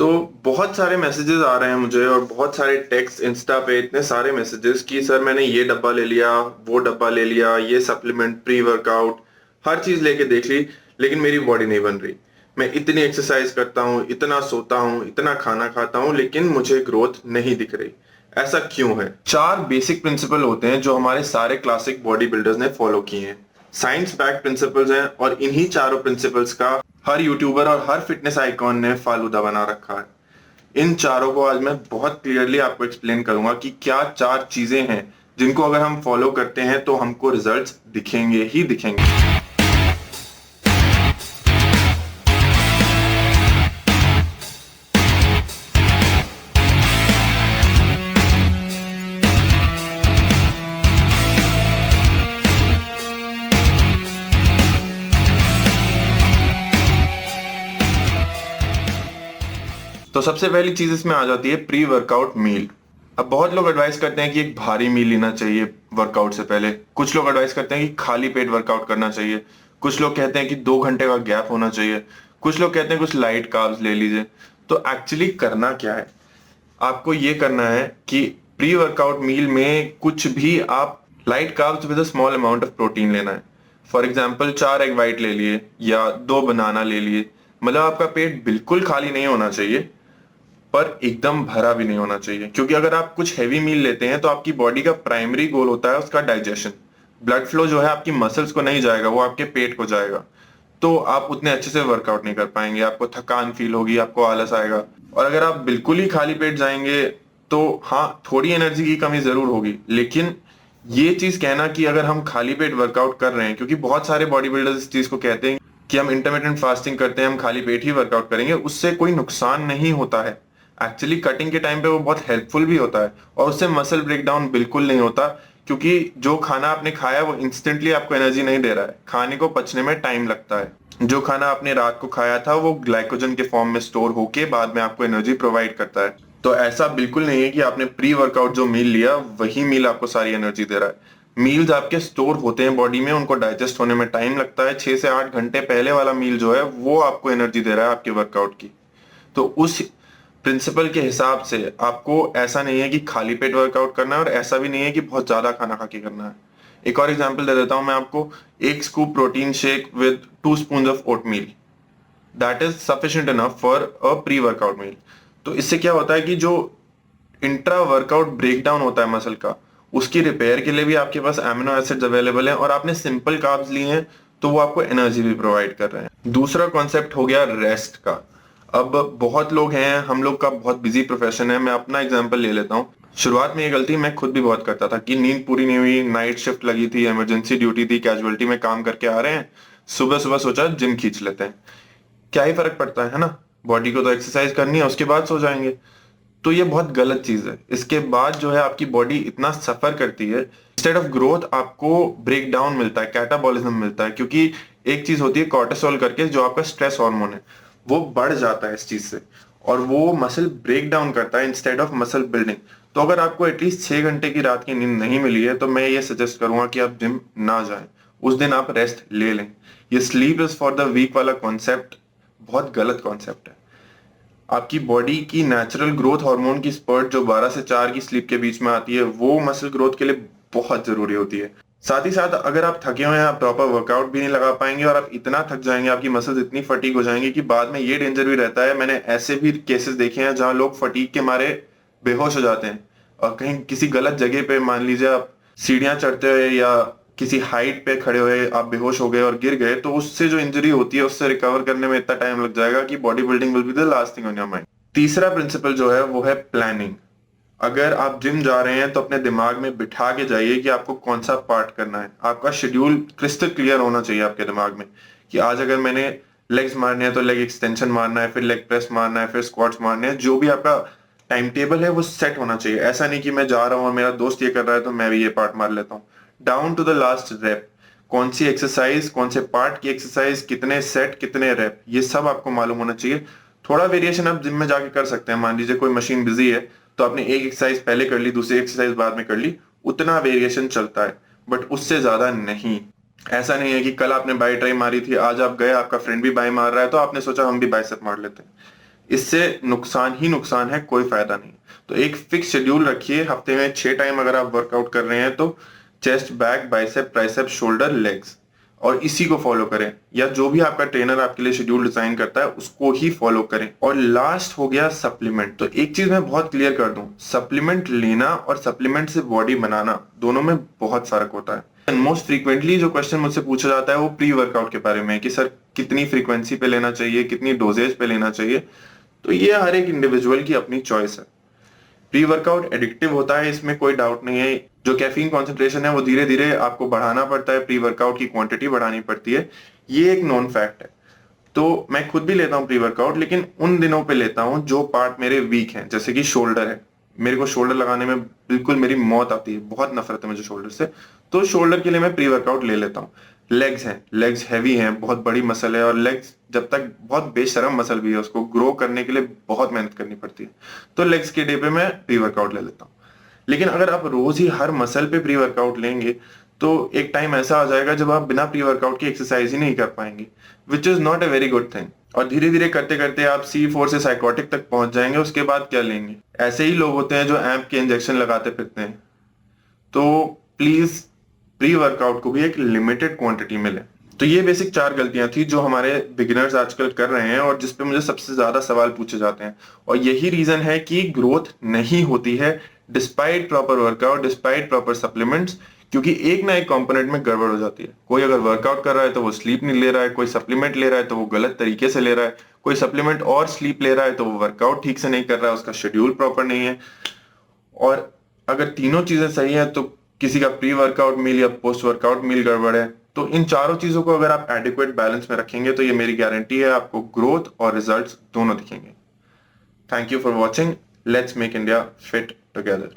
तो बहुत सारे मैसेजेस आ रहे हैं मुझे और बहुत सारे टेक्स्ट इंस्टा पे इतने सारे मैसेजेस कि सर मैंने ये डब्बा ले लिया, वो डब्बा ले लिया, ये सप्लीमेंट, प्री वर्कआउट, हर चीज लेके देख ली, लेकिन मेरी बॉडी नहीं बन रही। मैं इतनी एक्सरसाइज करता हूँ, इतना सोता हूँ, इतना खाना खाता हूँ, लेकिन मुझे ग्रोथ नहीं दिख रही। ऐसा क्यों है? चार बेसिक प्रिंसिपल होते हैं जो हमारे सारे क्लासिक बॉडी बिल्डर्स ने फॉलो किए हैं। साइंस बैक्ड प्रिंसिपल्स हैं और इन्हीं चारों प्रिंसिपल्स का हर यूट्यूबर और हर फिटनेस आइकॉन ने फालूदा बना रखा है। इन चारों को आज मैं बहुत क्लियरली आपको एक्सप्लेन करूंगा कि क्या चार चीजें हैं जिनको अगर हम फॉलो करते हैं तो हमको रिजल्ट्स दिखेंगे ही दिखेंगे। तो सबसे पहली चीज इसमें आ जाती है प्री वर्कआउट मील। अब बहुत लोग एडवाइस करते हैं कि एक भारी मील लेना चाहिए वर्कआउट से पहले। कुछ लोग एडवाइस करते हैं कि खाली पेट वर्कआउट करना चाहिए। कुछ लोग कहते हैं कि 2 घंटे का गैप होना चाहिए। कुछ लोग कहते हैं कुछ लाइट कार्ब्स ले लीजिए। तो एक्चुअली करना क्या है? आपको ये करना है कि प्री वर्कआउट मील में कुछ भी आप light carbs with a small amount of protein लेना है। फॉर एग्जाम्पल 4 एग वाइट ले लिए या 2 बनाना ले लिए। मतलब आपका पेट बिल्कुल खाली नहीं होना चाहिए पर एकदम भरा भी नहीं होना चाहिए, क्योंकि अगर आप कुछ हैवी मील लेते हैं तो आपकी बॉडी का प्राइमरी गोल होता है उसका डाइजेशन। ब्लड फ्लो जो है आपकी मसल्स को नहीं जाएगा, वो आपके पेट को जाएगा। तो आप उतने अच्छे से वर्कआउट नहीं कर पाएंगे, आपको थकान फील होगी, आपको आलस आएगा। और अगर आप बिल्कुल ही खाली पेट जाएंगे तो हाँ, थोड़ी एनर्जी की कमी जरूर होगी, लेकिन ये चीज कहना कि अगर हम खाली पेट वर्कआउट कर रहे हैं, क्योंकि बहुत सारे बॉडी बिल्डर्स इस चीज को कहते हैं कि हम इंटरमिटेंट फास्टिंग करते हैं, हम खाली पेट ही वर्कआउट करेंगे, उससे कोई नुकसान नहीं होता है। एक्चुअली कटिंग के टाइम पे वो बहुत हेल्पफुल भी होता है और उससे मसल ब्रेकडाउन बिल्कुल नहीं होता, क्योंकि जो खाना आपने खाया वो इंस्टेंटली आपको एनर्जी नहीं दे रहा है। खाने को पचने में टाइम लगता है। जो खाना आपने रात को खाया था वो ग्लाइकोजन के फॉर्म में स्टोर होके बाद में आपको एनर्जी प्रोवाइड करता है। तो ऐसा बिल्कुल नहीं है कि आपने प्री वर्कआउट जो मील लिया वही मील आपको सारी एनर्जी दे रहा है। मील्स आपके स्टोर होते हैं बॉडी में, उनको डाइजेस्ट होने में टाइम लगता है। 6 से 8 घंटे पहले वाला मील जो है वो आपको एनर्जी दे रहा है आपके वर्कआउट की। तो उस प्रिंसिपल के हिसाब से आपको ऐसा नहीं है कि खाली पेट वर्कआउट करना है और ऐसा भी नहीं है कि बहुत ज्यादा खाना खा के करना है। एक और एग्जांपल दे देता हूं मैं आपको। 1 scoop protein shake with 2 spoon of oatmeal, that is sufficient enough for a pre workout meal. तो इससे क्या होता है कि जो इंट्रा वर्कआउट ब्रेकडाउन होता है मसल का, उसकी रिपेयर के लिए भी आपके पास एमिनो एसिड्स अवेलेबल हैं और आपने सिंपल कार्ब्स लिए हैं तो वो आपको एनर्जी भी प्रोवाइड कर रहे हैं। दूसरा कॉन्सेप्ट हो गया रेस्ट का। अब बहुत लोग हैं, हम लोग का बहुत बिजी प्रोफेशन है। मैं अपना एग्जांपल ले लेता हूँ। शुरुआत में ये गलती मैं खुद भी बहुत करता था कि नींद पूरी नहीं हुई, नाइट शिफ्ट लगी थी, इमरजेंसी ड्यूटी थी, कैजुअलिटी में काम करके आ रहे हैं, सुबह सुबह सोचा जिम खींच लेते हैं, क्या ही फर्क पड़ता है ना, बॉडी को तो एक्सरसाइज करनी है, उसके बाद सो जाएंगे। तो ये बहुत गलत चीज है। इसके बाद जो है आपकी बॉडी इतना सफर करती है, इंस्टेड ऑफ ग्रोथ आपको ब्रेक डाउन मिलता है, कैटाबॉलिज्म मिलता है। क्योंकि एक चीज होती है कॉर्टिसोल करके, जो आपका स्ट्रेस हार्मोन है, वो बढ़ जाता है इस चीज से और वो मसल ब्रेक डाउन करता है इंस्टेड ऑफ मसल बिल्डिंग। तो अगर आपको एटलीस्ट 6 घंटे की रात की नींद नहीं मिली है तो मैं ये सजेस्ट करूंगा कि आप जिम ना जाएं, उस दिन आप रेस्ट ले लें। ये sleep is for the weak वाला कॉन्सेप्ट बहुत गलत कॉन्सेप्ट है। आपकी बॉडी की नेचुरल ग्रोथ हार्मोन की स्पर्ट जो 12 से 4 की स्लीप के बीच में आती है, वो मसल ग्रोथ के लिए बहुत जरूरी होती है। साथ ही साथ अगर आप थके हुए हैं, आप प्रॉपर वर्कआउट भी नहीं लगा पाएंगे और आप इतना थक जाएंगे, आपकी मसल्स इतनी फटीग हो जाएंगी कि बाद में ये डेंजर भी रहता है। मैंने ऐसे भी केसेस देखे हैं जहां लोग फटीग के मारे बेहोश हो जाते हैं और कहीं किसी गलत जगह पे, मान लीजिए आप सीढ़ियां चढ़ते हुए या किसी हाइट पे खड़े हुए आप बेहोश हो गए और गिर गए, तो उससे जो इंजरी होती है उससे रिकवर करने में इतना टाइम लग जाएगा कि body building will be the last thing on your mind. तीसरा प्रिंसिपल जो है वो है प्लानिंग। अगर आप जिम जा रहे हैं तो अपने दिमाग में बिठा के जाइए कि आपको कौन सा पार्ट करना है। आपका शेड्यूल क्रिस्टल क्लियर होना चाहिए आपके दिमाग में कि आज अगर मैंने लेग्स मारने हैं तो लेग एक्सटेंशन मारना है, फिर लेग प्रेस मारना है, फिर स्क्वाट्स मारने हैं। जो भी आपका टाइम टेबल है वो सेट होना चाहिए। ऐसा नहीं कि मैं जा रहा हूँ और मेरा दोस्त ये कर रहा है तो मैं भी ये पार्ट मार लेता हूँ। Down to the last rep, कौन सी एक्सरसाइज, कौन से पार्ट की एक्सरसाइज, कितने सेट, कितने रेप, ये सब आपको मालूम होना चाहिए। थोड़ा वेरिएशन आप जिम में जाके कर सकते हैं। मान लीजिए कोई मशीन बिजी है तो आपने एक एक्सरसाइज पहले कर ली, दूसरी एक्सरसाइज बाद में कर ली, उतना वेरिएशन चलता है, बट उससे ज्यादा नहीं। ऐसा नहीं है कि कल आपने बाई ट्राई मारी थी, आज आप गए, आपका फ्रेंड भी बाई मार रहा है तो आपने सोचा हम भी बाइसेप मार लेते हैं। इससे नुकसान ही नुकसान है, कोई फायदा नहीं। तो एक फिक्स शेड्यूल रखिए, हफ्ते में 6 टाइम अगर आप वर्कआउट कर रहे हैं तो chest, back, bicep, tricep, shoulder, legs, और इसी को फॉलो करें, या जो भी आपका ट्रेनर आपके लिए शेड्यूल डिजाइन करता है उसको ही फॉलो करें। और लास्ट हो गया सप्लीमेंट। तो एक चीज मैं बहुत क्लियर कर दूं, सप्लीमेंट लेना और सप्लीमेंट से बॉडी बनाना दोनों में बहुत फर्क होता है। मोस्ट फ्रीक्वेंटली जो क्वेश्चन मुझसे पूछा जाता है वो प्री वर्कआउट के बारे में है कि सर कितनी फ्रीक्वेंसी पे लेना चाहिए, कितनी डोजेज पे लेना चाहिए। तो ये हर एक इंडिविजुअल की अपनी चॉइस है। प्री वर्कआउट एडिक्टिव होता है, इसमें कोई डाउट नहीं है। जो कैफीन कॉन्सेंट्रेशन है वो धीरे धीरे आपको बढ़ाना पड़ता है, प्री वर्कआउट की क्वांटिटी बढ़ानी पड़ती है, ये एक नॉन फैक्ट है। तो मैं खुद भी लेता हूँ प्री वर्कआउट, लेकिन उन दिनों पे लेता हूँ जो पार्ट मेरे वीक हैं, जैसे कि शोल्डर है। मेरे को शोल्डर लगाने में बिल्कुल मेरी मौत आती है, बहुत नफरत है मुझे शोल्डर से, तो शोल्डर के लिए मैं प्री वर्कआउट ले लेता हूँ। लेग्स हैं, लेग्स हैवी हैं, बहुत बड़ी मसल है, और लेग्स जब तक बहुत बेशरम मसल भी है, उसको ग्रो करने के लिए बहुत मेहनत करनी पड़ती है, तो लेग्स के डे पे मैं प्री वर्कआउट ले लेता हूँ। लेकिन अगर आप रोज ही हर मसल पे प्री वर्कआउट लेंगे तो एक टाइम ऐसा आ जाएगा जब आप बिना प्री वर्कआउट की एक्सरसाइज ही नहीं कर पाएंगे, which is not a very good thing. और धीरे धीरे करते करते आप C4 से साइकोटिक तक पहुंच जाएंगे, उसके बाद क्या लेंगे? ऐसे ही लोग होते हैं जो एम्प के इंजेक्शन लगाते फिरते हैं। तो प्लीज प्री वर्कआउट को भी एक लिमिटेड क्वांटिटी में लें। तो ये बेसिक 4 गलतियां थी जो हमारे बिगिनर्स आजकल कर रहे हैं और जिसपे मुझे सबसे ज्यादा सवाल पूछे जाते हैं, और यही रीजन है कि ग्रोथ नहीं होती है despite proper workout, despite proper supplements, क्योंकि एक ना एक कंपोनेंट में गड़बड़ हो जाती है। कोई अगर वर्कआउट कर रहा है तो वो स्लीप नहीं ले रहा है, कोई सप्लीमेंट ले रहा है तो वो गलत तरीके से ले रहा है, कोई सप्लीमेंट और स्लीप ले रहा है तो वो वर्कआउट ठीक से नहीं कर रहा है, उसका शेड्यूल प्रॉपर नहीं है। और अगर तीनों चीजें सही है तो किसी का प्री वर्कआउट मील या पोस्ट वर्कआउट मील गड़बड़ है। तो इन चारों चीजों को अगर आप एडिक्वेट बैलेंस में रखेंगे तो ये मेरी गारंटी है आपको ग्रोथ और रिजल्ट्स दोनों दिखेंगे। Thank you for watching. Let's make India fit together.